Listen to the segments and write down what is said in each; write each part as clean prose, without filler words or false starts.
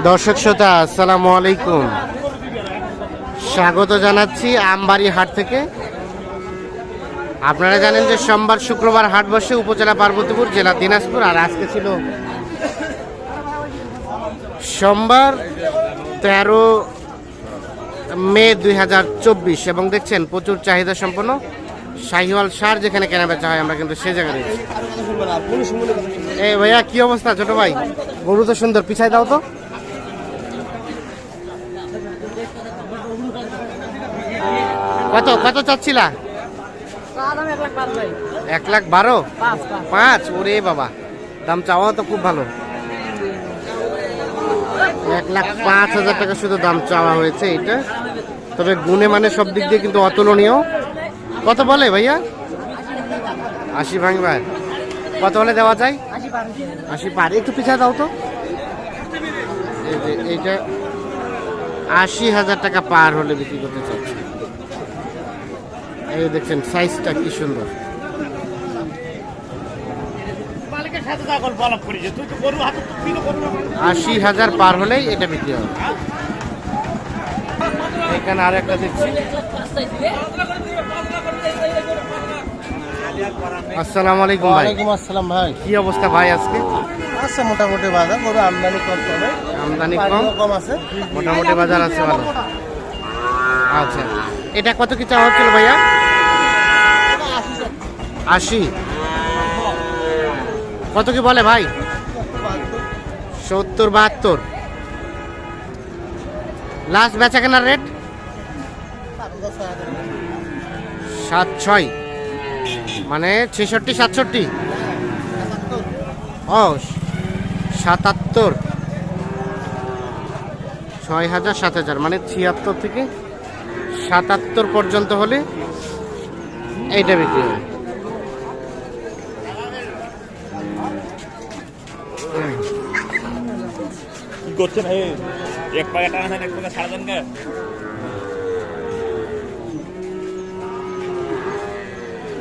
দর্শক শ্রোতা আসসালামু আলাইকুম, স্বাগত জানাচ্ছি আমবাড়ি হাট থেকে। আপনারা জানেন যে সোমবার শুক্রবার হাট বসে উপজেলা পার্বতীপুর, জেলা দিনাজপুর। আর আজকে ছিল সোমবার 13 মে 2024 এবং দেখছেন প্রচুর চাহিদা সম্পন্ন শাহিওয়াল সার যেখানে কেনা বেচা হয়, আমরা কিন্তু সে জায়গায় রয়েছি। এই ভাইয়া কি অবস্থা ছোট ভাই? গরু তো সুন্দর, পিছাই দাও তো। কত কত চাচ্ছিলা? 1,12,500। ওরে বাবা, দাম চাওয়া তো খুব ভালো। 1,05,000 টাকা শুধু দাম চাওয়া হয়েছে এটা, তবে গুণে মানে সব দিক দিয়ে কিন্তু অতুলনীয়। কত বলে ভাইয়া? 80 ভাঙবার। কত হলে দেওয়া যায়? 80 পার। একটু পিছায় দাও তো। এইটা 80,000 টাকা পার হলে বিক্রি করতে চাচ্ছি। এই দেখছেন সাইজটা কি সুন্দর। 80,000 পার হলেই এটা বিক্রি হবে। এখানে আর একটা দেখছি। আসসালামু আলাইকুম ভাই। ওয়ালাইকুম আসসালাম ভাই। কি অবস্থা ভাই আজকে? আচ্ছা, মোটামুটি বাজার, গরু আমদানি কম, তবে আমদানি কম আছে, মোটামুটি বাজার আছে ভালো। আচ্ছা, এটা কত কি চাওয়া হচ্ছিল ভাইয়া? 80। কত কি বলে ভাই? 70-72। লাস্ট বেচা কেনার রেট 7-6, মানে 66-67। ও 77। 6,000 7,000, মানে 76 থেকে 77 পর্যন্ত হলে এইটা বিক্রি হবে। কি করছেন? এক পাকে টানা, এক পাকে ছাড়া দেন।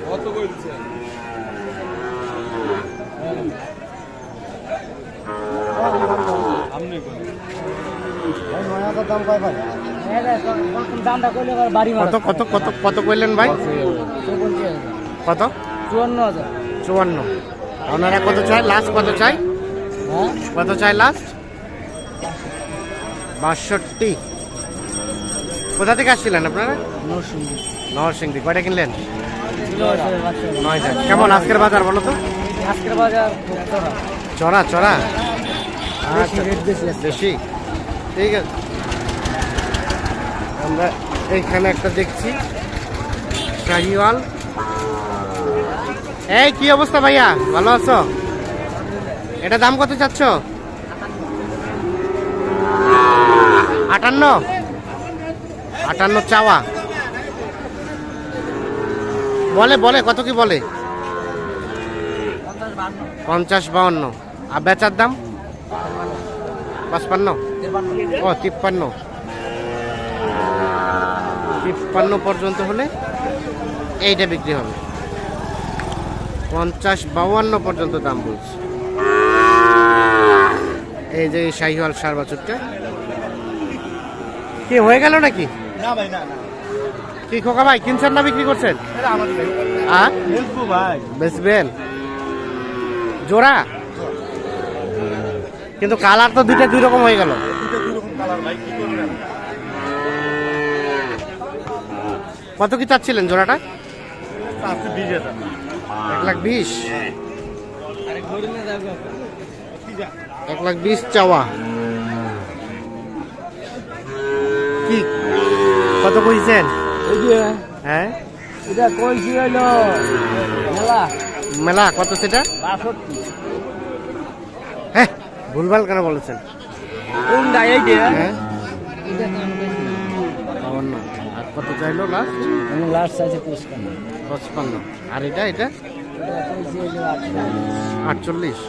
কত বলছেন? কত কত কত কত কইলেন ভাই? কত? 54। ওনারা কত চাই লাস্ট? কত চাই? কত চাই লাস্ট? 62। কোথা থেকে আসছিলেন আপনারা? নরসিংদী। কয়টা কিনলেন? 9টা। কেমন আজকের বাজার বলো তো? আজকের বাজার চড়া চড়া বেশি। ঠিক আছে, আমরা এইখানে একটা দেখছি শাহিওয়াল। এই কি অবস্থা ভাইয়া, ভালো আছো? এটা দাম কত চাচ্ছ? 58 চাওয়া। বলে বলে কত কি বলে? 50-52। আর বেচার দাম 55। ও 53 পর্যন্ত হলে এইটা বিক্রি হবে। 50-52 পর্যন্ত দাম বলছে। এই যে শাহিওয়াল সার বাছুরটা কি হয়ে গেল নাকি? না ভাই, না কি খোকা ভাই, কিনছেন না বিক্রি করছেন? বেচবেন জোড়া? কিন্তু কালার তো দুইটা দুই রকম হয়ে গেল। কত কি চাচ্ছিলেন জোড়াটা? 1,20,000। 1,20,000 চাওয়া। কি কত কইছেন? হ্যাঁ, এটা কইছি হইলো মেলা কত সেটা? 62। হ্যাঁ, ভুলভাল কেন বলেছেন? হ্যাঁ, 52। আর কত চাইলো লাস্ট? লাস্ট চাইছে 55। আর এটা এটা 48।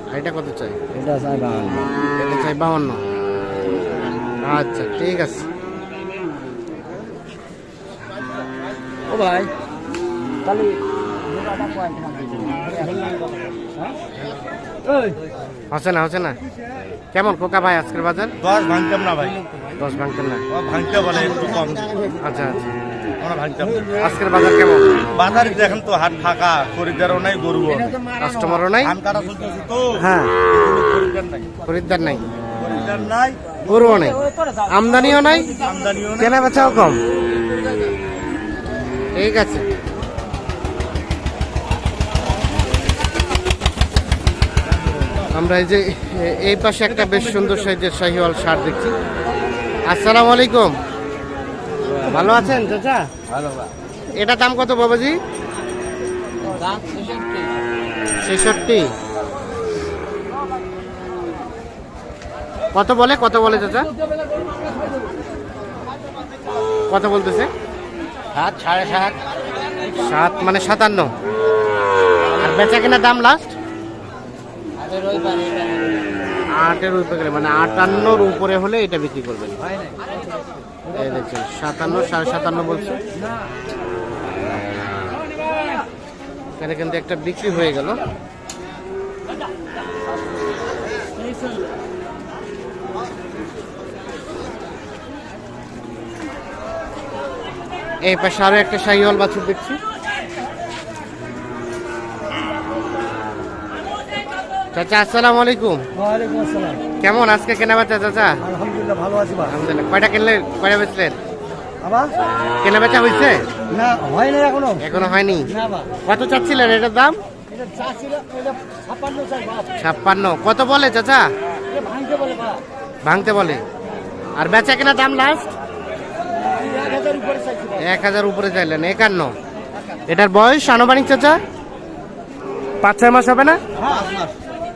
আর এটা কত চাই? এটা চাই 52। এটা চাই 52। আচ্ছা ঠিক আছে। ও ভাই, তাহলে হচ্ছে না কেমন খোকা ভাই আজকের বাজার? 10 ভাঙতাম না ভাই, 10 ভাঙতেন না? ও ভাঙতে বলে একটু কম। আচ্ছা আচ্ছা, আমরা ভাঙতাম না। আজকের বাজার কেমন? বাজারে দেখেন তো হাট ফাঁকা, খরিদ্দারও নাই, গরুও নাই, কাস্টমারও নাই। ধান কাটা চলতেছে তো, হ্যাঁ, খরিদ্দার নাই, খরিদ্দার নাই, খরিদ্দার নাই, গরুও নাই, আমদানিও নাই, আমদানিও নাই। কেনা বেচাও কম। ঠিক আছে, আমরা এই যে এই পাশে একটা বেশ সুন্দর সাইজের শাহিওয়াল ষাঁড় দেখছি। আসসালামু আলাইকুম, ভালো আছেন চাচা? এটা দাম কত বাবাজি? 66। কত বলে চাচা? কত বলতেছে? 7 7.5 7 মানে 57। আর বেচা কেনা দাম লাস্ট 8-এর উপরে গেলে মানে 58-র উপরে হলে এটা বিক্রি করবেন। এই দেখছেন 57, 57.5 বলছে। এখানে কিন্তু একটা বিক্রি হয়ে গেল। এই পাশে আরো একটা শাহিওয়াল বাছুর দেখছি। চাচা আসসালামু আলাইকুম। ওয়ালাইকুম আসসালাম। কেমন আজকে কেনা বেচা চাচা? আলহামদুলিল্লাহ ভালো আছি বা। আলহামদুলিল্লাহ। কয়টা কিনলেন, কয়টা বেচলেন? আবার কেনা বেচা হয়েছে? না হয় না এখনো। এখনো হয়নি। না বা। কত চাচ্ছিলেন এটার দাম? এটা চাছিল এটা 56 চাই বাপ। 56। কত বলে চাচা? এটা ভাঙতে বলে বাপ। ভাঙতে বলে। আর বেচা কেনা দাম লাস্ট 1000 উপরে চাইছি বাপ। 1000 উপরে চাইলেন। 51। এটার বয়স আনুমানিক চাচা 5-6 মাস হবে না?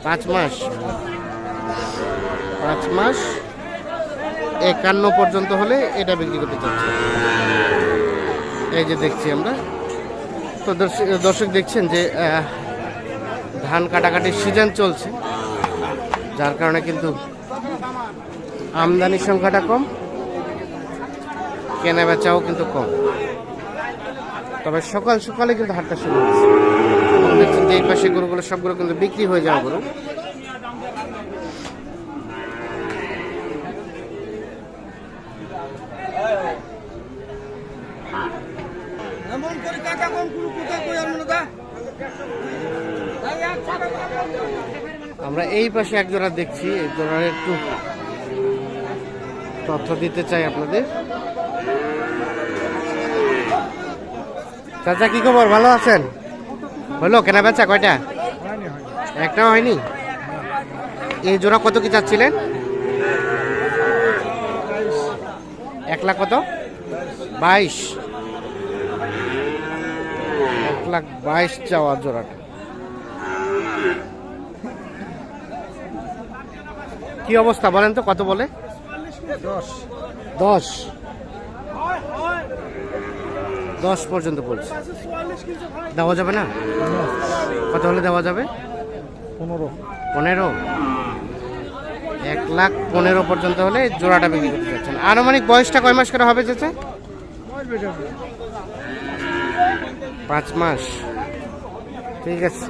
5 মাস। 5 মাস 51 পর্যন্ত হলে এটা বিক্রি করতে চাচ্ছি। এই যে দেখছি আমরা তো দর্শক দেখছেন যে ধান কাটাকাটির সিজন চলছে, যার কারণে কিন্তু আমদানির সংখ্যাটা কম, কেনা বেচাও কিন্তু কম। তবে সকাল সকালে কিন্তু হাটটা শুরু হয়েছে। দেখছেন যে এই পাশে গরুগুলো সবগুলো কিন্তু বিক্রি হয়ে যাওয়া গরু। আমরা এই পাশে এক জোড়া দেখছি, এই জোড়ার একটু তথ্য দিতে চাই আপনাদের। চাচা কি খবর, ভালো আছেন? হলো কেনা বেচা কয়টা? একটাও হয়নি। এই জোড়া কত কি চাচ্ছিলেন? 1 লাখ কত? 22। 1,22,000 চাওয়া জোড়াটা। কি অবস্থা বলেন তো, কত বলে? 10 পর্যন্ত বলছে। দেওয়া যাবে না? কত হলে দেওয়া যাবে? 15। 1,15,000 পর্যন্ত হলে জোড়াটা বিক্রি করতে চাচ্ছেন। আনুমানিক বয়সটা কয় মাস করে হবে চাচা? 5 মাস। ঠিক আছে।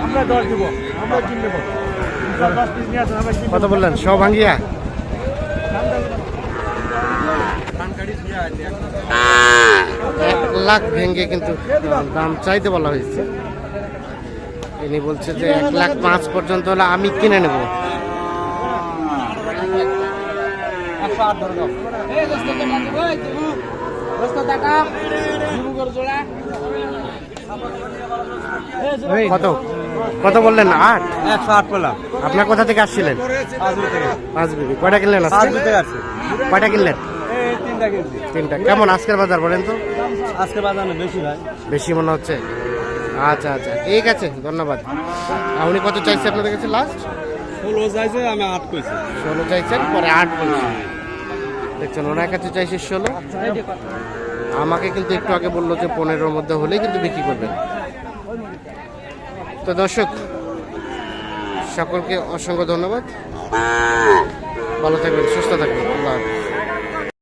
আমরা 10 দিব, আমরা কিনে নেব। 10 পিস নিয়ে আসেন, আমরা কিনে কত বললেন সব ভাঙ্গিয়া? 1 লাখ ভেঙে কিন্তু দাম চাইতে বলা হয়েছে। ইনি বলছে যে 1,05,000 পর্যন্ত হলে আমি কিনে নেব। কত কত বললেন? 8। 108 পেলাম। আপনার কোথা থেকে আসছিলেন? 5 বিবি। কয়টা কিনলেন আজকে? 5 দিতে আছে। কয়টা কিনলেন? এই 3টা কিনছি। 3টা। কেমন আজকের বাজার বলেন তো? আজকে বাজারে বেশি ভাই। বেশি মনে হচ্ছে। আচ্ছা আচ্ছা, ঠিক আছে, ধন্যবাদ। আপনি কত চাইছে আপনাদের কাছে লাস্ট? 16 চাইছে, আমি 8 কইছি। 16 চাইছেন, পরে 8 বলছেন। দেখছেন ওনার কাছে চাইছে 16। আমাকে কিন্তু একটু আগে বললো যে 15-র মধ্যে হলেই কিন্তু বিক্রি করবেন। তো দর্শক সকলকে অসংখ্য ধন্যবাদ, ভালো থাকবেন, সুস্থ থাকবেন, আল্লাহ হাফেজ।